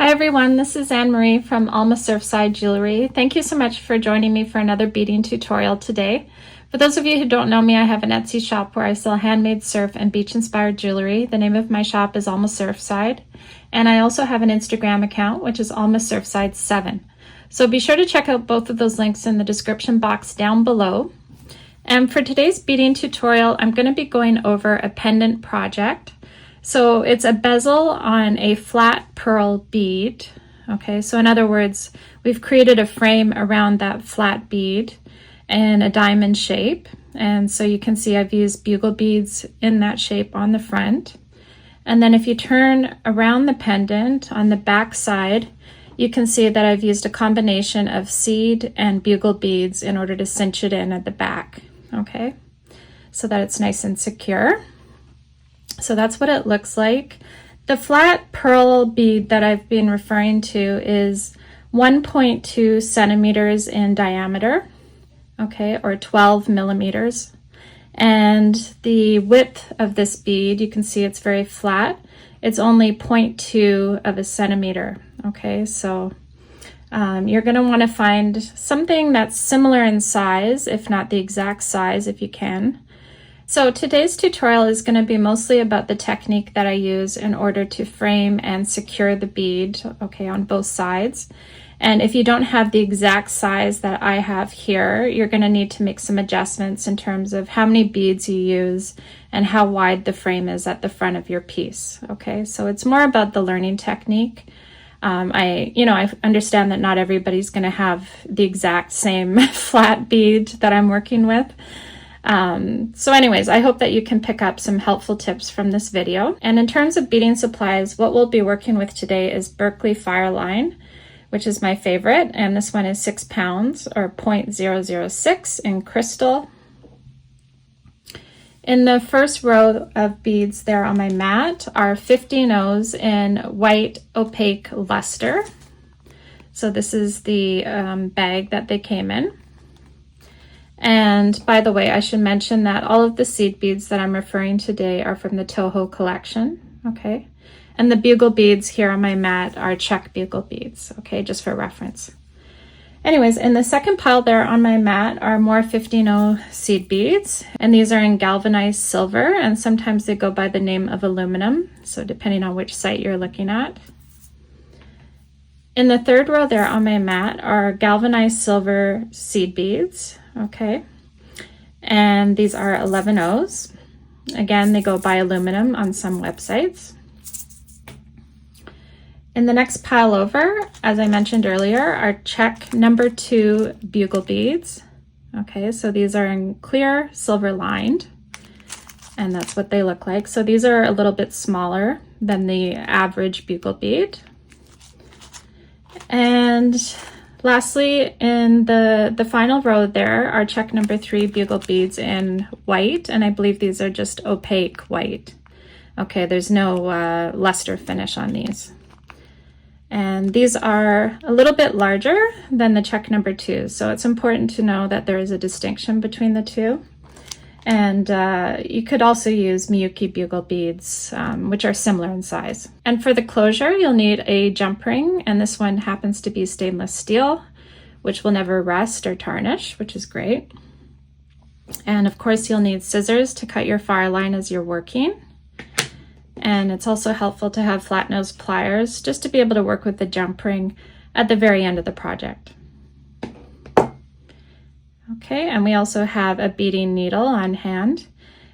Hi everyone, this is Anne-Marie from Alma Surfside Jewelry. Thank you so much for joining me for another beading tutorial today. For those of you who don't know me, I have an Etsy shop where I sell handmade surf and beach-inspired jewelry. The name of my shop is Alma Surfside, and I also have an Instagram account, which is Alma Surfside 7. So be sure to check out both of those links in the description box down below. And for today's beading tutorial, I'm going to be going over a pendant project. So it's a bezel on a flat pearl bead. Okay, so in other words, we've created a frame around that flat bead in a diamond shape. And so you can see I've used bugle beads in that shape on the front. And then if you turn around the pendant on the back side, you can see that I've used a combination of seed and bugle beads in order to cinch it in at the back. Okay, so that it's nice and secure. So that's what it looks like. The flat pearl bead that I've been referring to is 1.2 centimeters in diameter, okay, or 12 millimeters. And the width of this bead, you can see it's very flat. It's only 0.2 of a centimeter, okay? So you're gonna wanna find something that's similar in size, if not the exact size, if you can. So today's tutorial is going to be mostly about the technique that I use in order to frame and secure the bead, okay, on both sides. And if you don't have the exact size that I have here, you're going to need to make some adjustments in terms of how many beads you use and how wide the frame is at the front of your piece, okay? So it's more about the learning technique. I understand that not everybody's going to have the exact same flat bead that I'm working with. So anyways, I hope that you can pick up some helpful tips from this video. And in terms of beading supplies, what we'll be working with today is Berkeley Fireline, which is my favorite. And this one is 6 pounds or 0.006 in crystal. In the first row of beads there on my mat are 15 O's in white opaque luster. So this is the bag that they came in. And by the way, I should mention that all of the seed beads that I'm referring to today are from the Toho collection, okay? And the bugle beads here on my mat are Czech bugle beads, okay, just for reference. Anyways, in the second pile there on my mat are more 15O seed beads, and these are in galvanized silver, and sometimes they go by the name of aluminum, so depending on which site you're looking at. In the third row there on my mat are galvanized silver seed beads, okay, and these are 11 O's. Again, they go by aluminum on some websites. In the next pile over, as I mentioned earlier, are Czech number 2 bugle beads. Okay, so these are in clear silver lined, and that's what they look like. So these are a little bit smaller than the average bugle bead. And lastly, in the final row there are Czech number 3 bugle beads in white, and I believe these are just opaque white. Okay, there's no luster finish on these. And these are a little bit larger than the Czech number 2, so it's important to know that there is a distinction between the two. And you could also use Miyuki bugle beads, which are similar in size. And for the closure, you'll need a jump ring, and this one happens to be stainless steel, which will never rust or tarnish, which is great. And of course, you'll need scissors to cut your fire line as you're working. And it's also helpful to have flat nose pliers just to be able to work with the jump ring at the very end of the project. Okay, and we also have a beading needle on hand,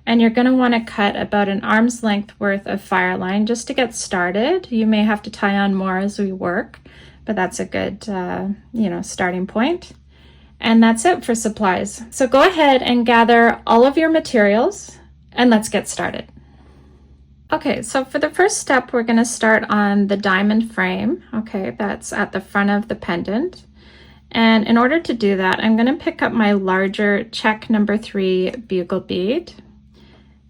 and you're going to want to cut about an arm's length worth of fire line just to get started. You may have to tie on more as we work, but that's a good starting point. And that's it for supplies. So go ahead and gather all of your materials and let's get started. Okay, so for the first step, we're going to start on the diamond frame. Okay, that's at the front of the pendant. And in order to do that, I'm going to pick up my larger Czech number 3 bugle bead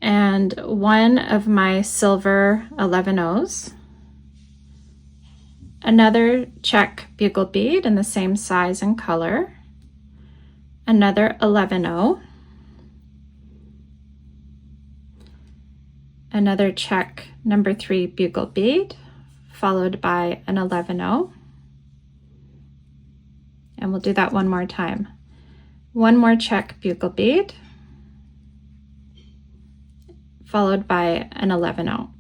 and one of my silver 11 O's, another Czech bugle bead in the same size and color, another 11 O, another Czech number 3 bugle bead, followed by an 11-0. And we'll do that one more time. One more check bugle bead, followed by an 11-0.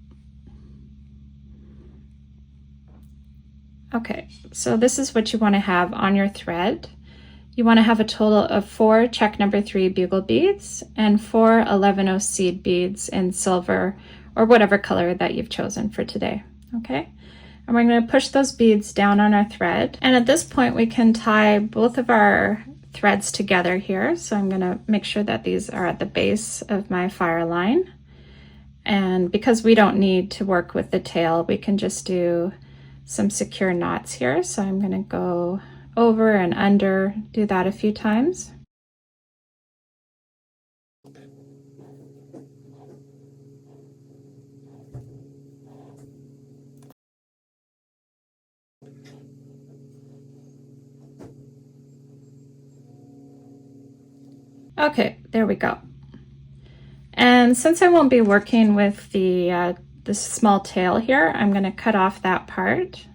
Okay, so this is what you want to have on your thread. You want to have a total of 4 check number 3 bugle beads and 4 11-0 seed beads in silver or whatever color that you've chosen for today. Okay, and we're going to push those beads down on our thread. And at this point, we can tie both of our threads together here. So I'm going to make sure that these are at the base of my fire line. And because we don't need to work with the tail, we can just do some secure knots here. So I'm going to go over and under, do that a few times. Okay, there we go. And since I won't be working with the small tail here, I'm going to cut off that part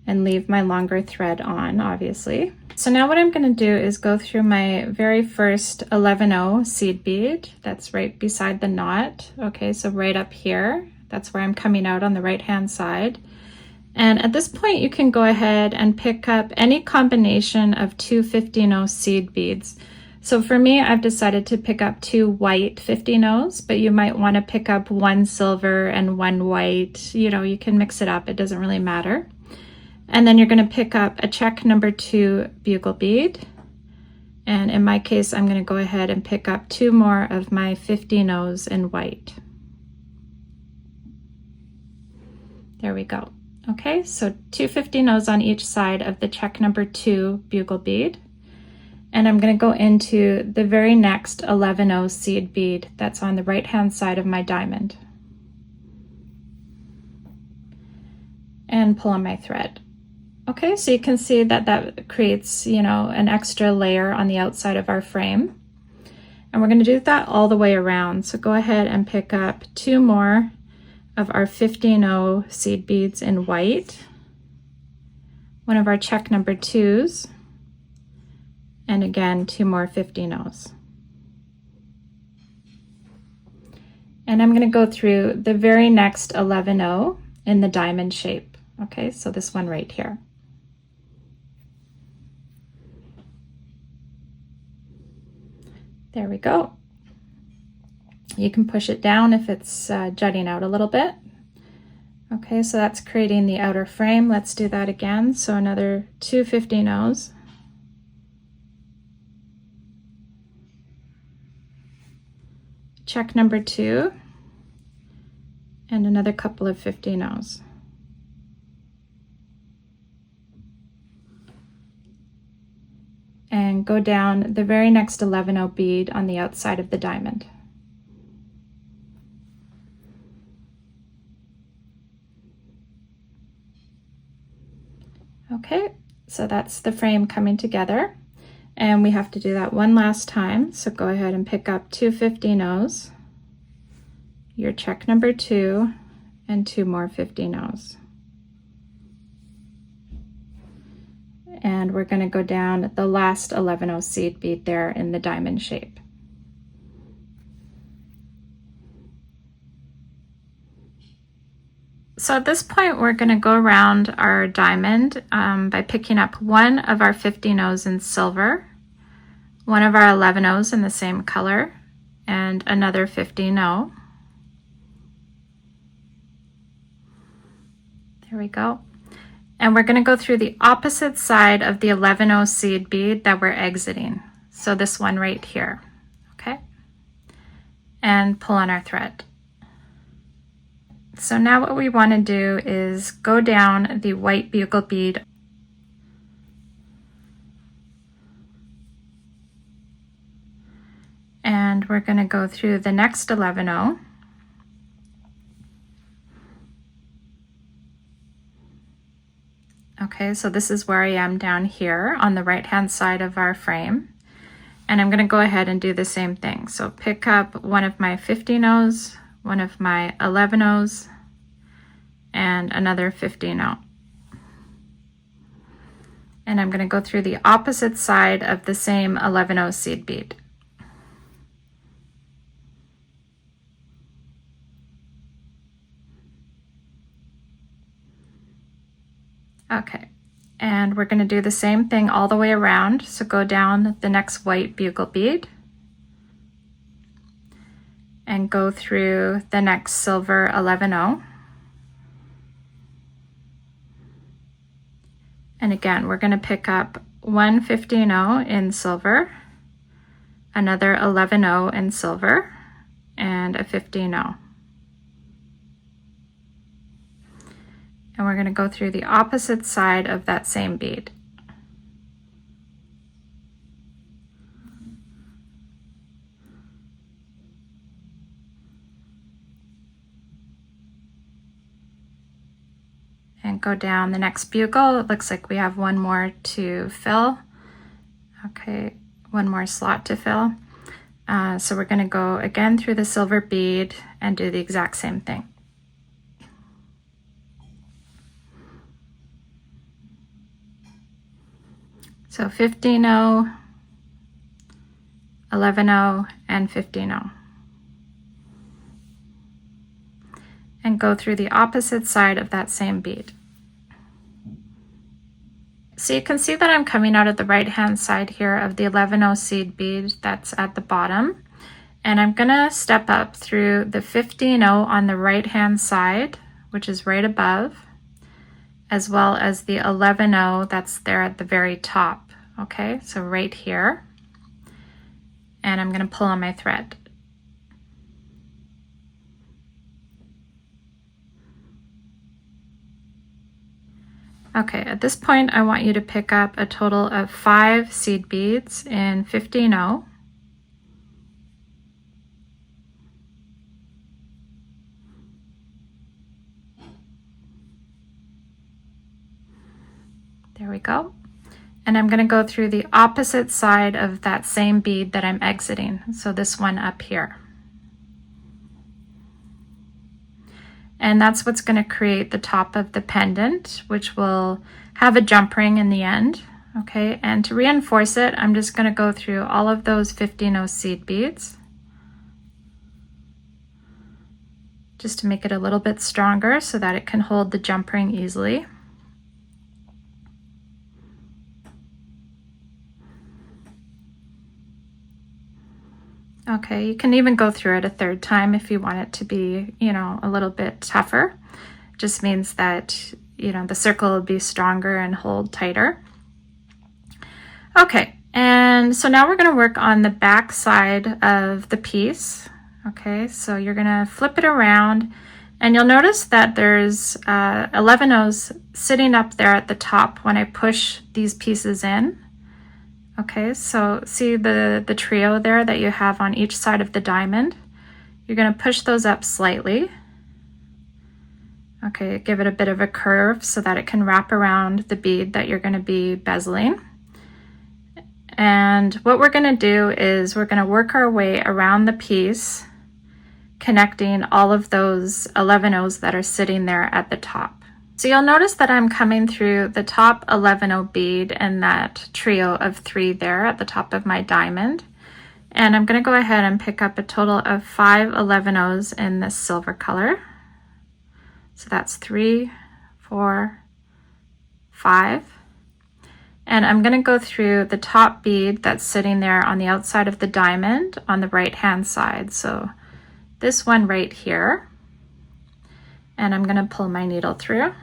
and leave my longer thread on, obviously. So now what I'm going to do is go through my very first 11-0 seed bead that's right beside the knot. Okay, so right up here, that's where I'm coming out on the right hand side. And at this point, you can go ahead and pick up any combination of 2 15-0 seed beads. So for me, I've decided to pick up 2 white 15-0s, but you might want to pick up 1 silver and 1 white. You know, you can mix it up. It doesn't really matter. And then you're going to pick up a check number 2 bugle bead. And in my case, I'm going to go ahead and pick up 2 more of my 15-0s in white. There we go. Okay, so 2 15-0s on each side of the check number 2 bugle bead. And I'm going to go into the very next 11-0 seed bead that's on the right hand side of my diamond. And pull on my thread. Okay, so you can see that that creates, you know, an extra layer on the outside of our frame. And we're going to do that all the way around. So go ahead and pick up 2 more of our 15-0 seed beads in white, 1 of our check number 2s, and again 2 more 15-0s. And I'm going to go through the very next 11-0 in the diamond shape. Okay, so this one right here. There we go. You can push it down if it's jutting out a little bit. Okay, so that's creating the outer frame. Let's do that again. So another 2 15-0s. Check number 2, and another couple of 15-0s. And go down the very next 11-0 bead on the outside of the diamond. Okay, so that's the frame coming together. And we have to do that one last time. So go ahead and pick up 2 15-0s, your check number 2, and 2 more 15-0s. And we're going to go down the last 11-0 seed bead there in the diamond shape. So at this point, we're going to go around our diamond by picking up 1 of our 15-0s in silver, 1 of our 11-0s in the same color, and another 15-0. There we go. And we're going to go through the opposite side of the 11-0 seed bead that we're exiting. So this one right here, okay? And pull on our thread. So now what we want to do is go down the white bugle bead and we're going to go through the next 11-0. Okay, so this is where I am down here on the right hand side of our frame. And I'm going to go ahead and do the same thing. So pick up 1 of my 15-0s, 1 of my 11-0s, and another 15-0. And I'm going to go through the opposite side of the same 11-0 seed bead. Okay, and we're going to do the same thing all the way around. So go down the next white bugle bead and go through the next silver 11-0. And again, we're going to pick up one 15-0 in silver, another 11-0 in silver, and a 15-0. And we're going to go through the opposite side of that same bead. And go down the next bugle. It looks like we have one more to fill. Okay, one more slot to fill. So we're going to go again through the silver bead and do the exact same thing. So 15-0, 11-0, and 15-0. And go through the opposite side of that same bead. So you can see that I'm coming out of the right hand side here of the 11-0 seed bead that's at the bottom. And I'm gonna step up through the 15-0 on the right hand side, which is right above, as well as the 11-0 that's there at the very top. Okay, so right here. And I'm gonna pull on my thread. Okay, at this point, I want you to pick up a total of 5 seed beads in 15-0. There we go. And I'm going to go through the opposite side of that same bead that I'm exiting. So this one up here. And that's what's going to create the top of the pendant, which will have a jump ring in the end. Okay, and to reinforce it, I'm just going to go through all of those 15-0 seed beads, just to make it a little bit stronger so that it can hold the jump ring easily. Okay, you can even go through it a third time if you want it to be, you know, a little bit tougher. Just means that, you know, the circle will be stronger and hold tighter. Okay, and so now we're going to work on the back side of the piece. Okay, so you're going to flip it around and you'll notice that there's 11-0s sitting up there at the top when I push these pieces in. Okay, so see the trio there that you have on each side of the diamond? You're going to push those up slightly. Okay, give it a bit of a curve so that it can wrap around the bead that you're going to be bezeling. And what we're going to do is we're going to work our way around the piece, connecting all of those 11-0s that are sitting there at the top. So you'll notice that I'm coming through the top 11-0 bead and that trio of 3 there at the top of my diamond. And I'm going to go ahead and pick up a total of 5 11-0s in this silver color. So that's 3, 4, 5. And I'm going to go through the top bead that's sitting there on the outside of the diamond on the right hand side. So this one right here. And I'm going to pull my needle through.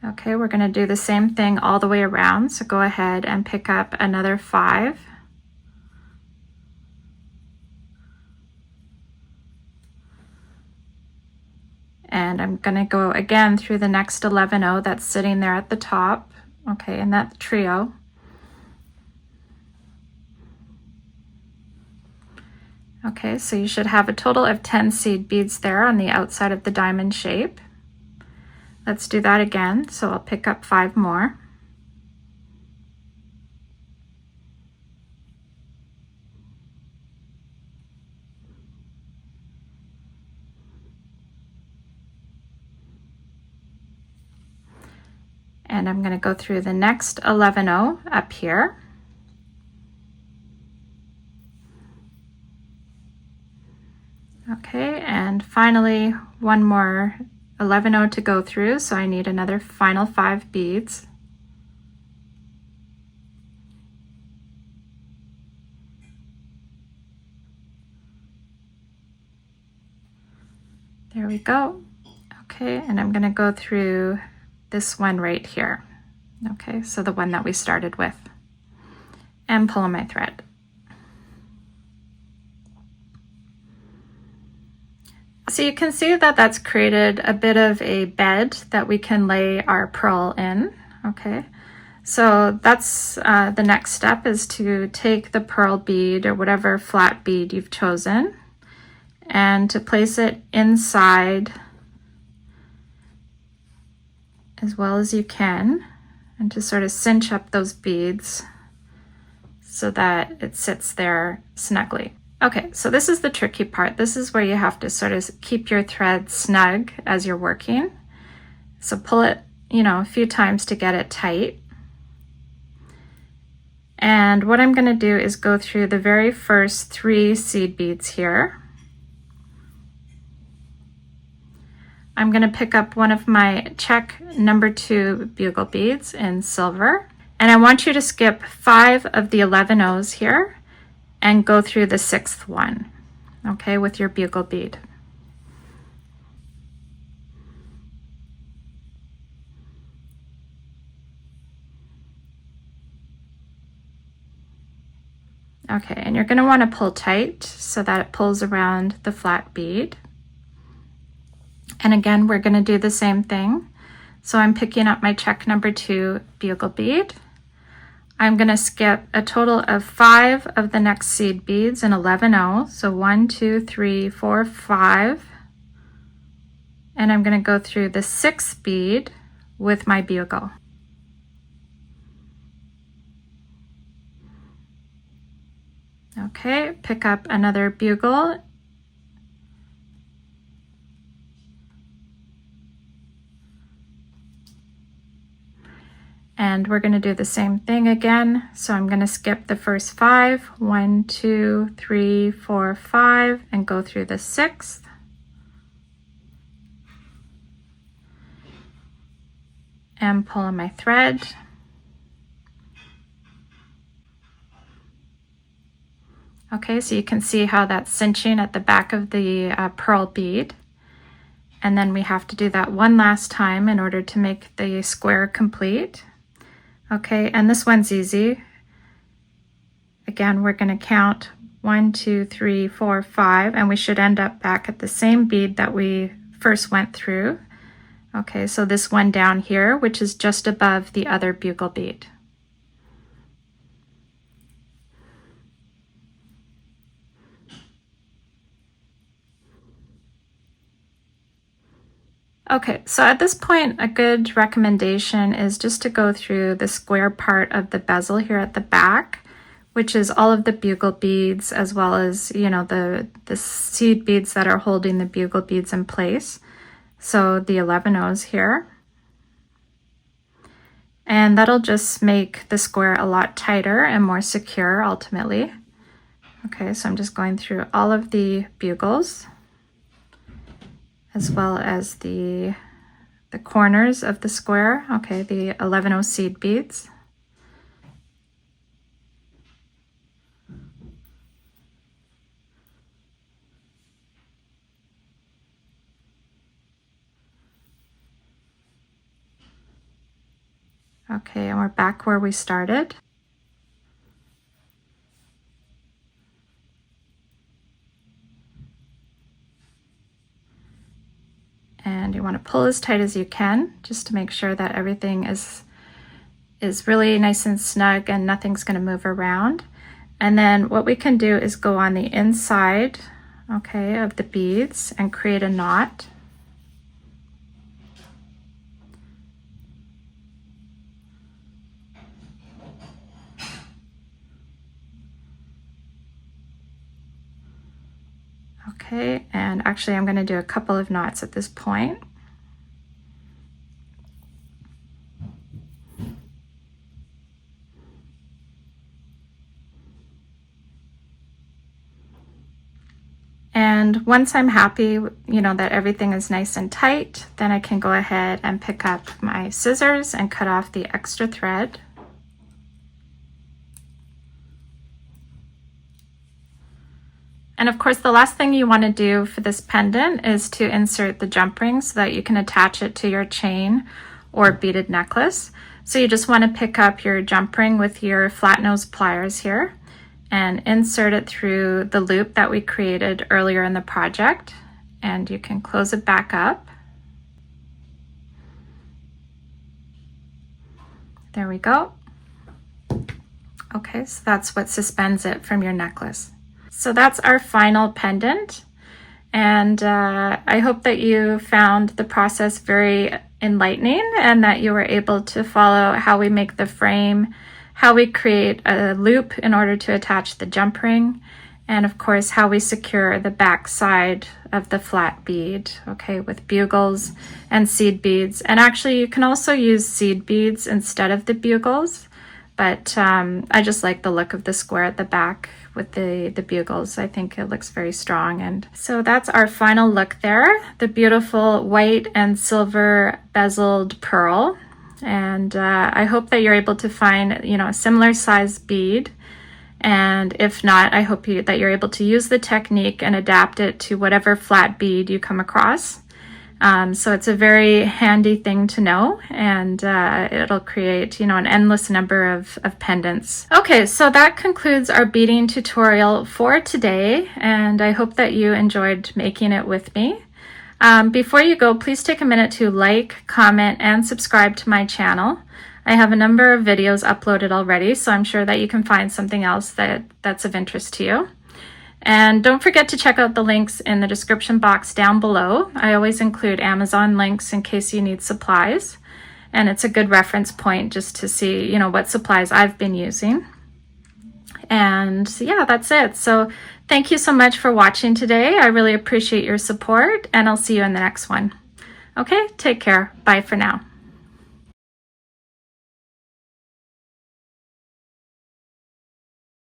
Okay, we're going to do the same thing all the way around. So go ahead and pick up another 5. And I'm going to go again through the next 11-0 that's sitting there at the top. Okay, in that trio. Okay, so you should have a total of 10 seed beads there on the outside of the diamond shape. Let's do that again. So I'll pick up 5 more. And I'm going to go through the next 11-0 up here. Okay, and finally one more 11-0 to go through, so I need another final 5 beads. There we go. Okay, and I'm going to go through this one right here. Okay, so the one that we started with, and pull on my thread. So you can see that that's created a bit of a bed that we can lay our pearl in. Okay, so that's the next step, is to take the pearl bead or whatever flat bead you've chosen and to place it inside as well as you can, and to sort of cinch up those beads so that it sits there snugly. Okay, so this is the tricky part. This is where you have to sort of keep your thread snug as you're working. So pull it, a few times to get it tight. And what I'm going to do is go through the very first 3 seed beads here. I'm going to pick up one of my check number 2 bugle beads in silver, and I want you to skip 5 of the 11-0s here and go through the 6th one, okay, with your bugle bead. Okay, and you're going to want to pull tight so that it pulls around the flat bead. And again, we're going to do the same thing. So I'm picking up my check number 2 bugle bead. I'm going to skip a total of 5 of the next seed beads in 11-0. So 1, 2, 3, 4, 5. And I'm going to go through the 6th bead with my bugle. Okay, pick up another bugle. And we're going to do the same thing again. So I'm going to skip the first 5, 1, 2, 3, 4, 5, and go through the 6th. And pull on my thread. Okay, so you can see how that's cinching at the back of the pearl bead. And then we have to do that one last time in order to make the square complete. Okay, and this one's easy. Again, we're going to count 1, 2, 3, 4, 5, and we should end up back at the same bead that we first went through. Okay, so this one down here, which is just above the other bugle bead. Okay, so at this point, a good recommendation is just to go through the square part of the bezel here at the back, which is all of the bugle beads, as well as, the seed beads that are holding the bugle beads in place. So the 11-0s here. And that'll just make the square a lot tighter and more secure ultimately. Okay, so I'm just going through all of the bugles, as well as the corners of the square, okay, the 11-0 seed beads. Okay, and we're back where we started. And you want to pull as tight as you can, just to make sure that everything is really nice and snug and nothing's going to move around. And then what we can do is go on the inside, okay, of the beads and create a knot. Okay, and actually I'm going to do a couple of knots at this point. And once I'm happy, that everything is nice and tight, then I can go ahead and pick up my scissors and cut off the extra thread. And of course, the last thing you want to do for this pendant is to insert the jump ring so that you can attach it to your chain or beaded necklace. So you just want to pick up your jump ring with your flat nose pliers here and insert it through the loop that we created earlier in the project. And you can close it back up. There we go. Okay, so that's what suspends it from your necklace. So that's our final pendant, and I hope that you found the process very enlightening and that you were able to follow how we make the frame, how we create a loop in order to attach the jump ring, and of course how we secure the back side of the flat bead, okay, with bugles and seed beads. And actually you can also use seed beads instead of the bugles, but I just like the look of the square at the back with the bugles. I think it looks very strong. And so that's our final look there, the beautiful white and silver bezeled pearl. And I hope that you're able to find a similar size bead, and if not, I hope that you're able to use the technique and adapt it to whatever flat bead you come across. So it's a very handy thing to know, and it'll create, an endless number of pendants. Okay, so that concludes our beading tutorial for today, and I hope that you enjoyed making it with me. Before you go, please take a minute to like, comment, and subscribe to my channel. I have a number of videos uploaded already, so I'm sure that you can find something else that's of interest to you. And don't forget to check out the links in the description box down below. I always include Amazon links in case you need supplies. And it's a good reference point just to see, what supplies I've been using. And yeah, that's it. So thank you so much for watching today. I really appreciate your support, and I'll see you in the next one. Okay, take care. Bye for now.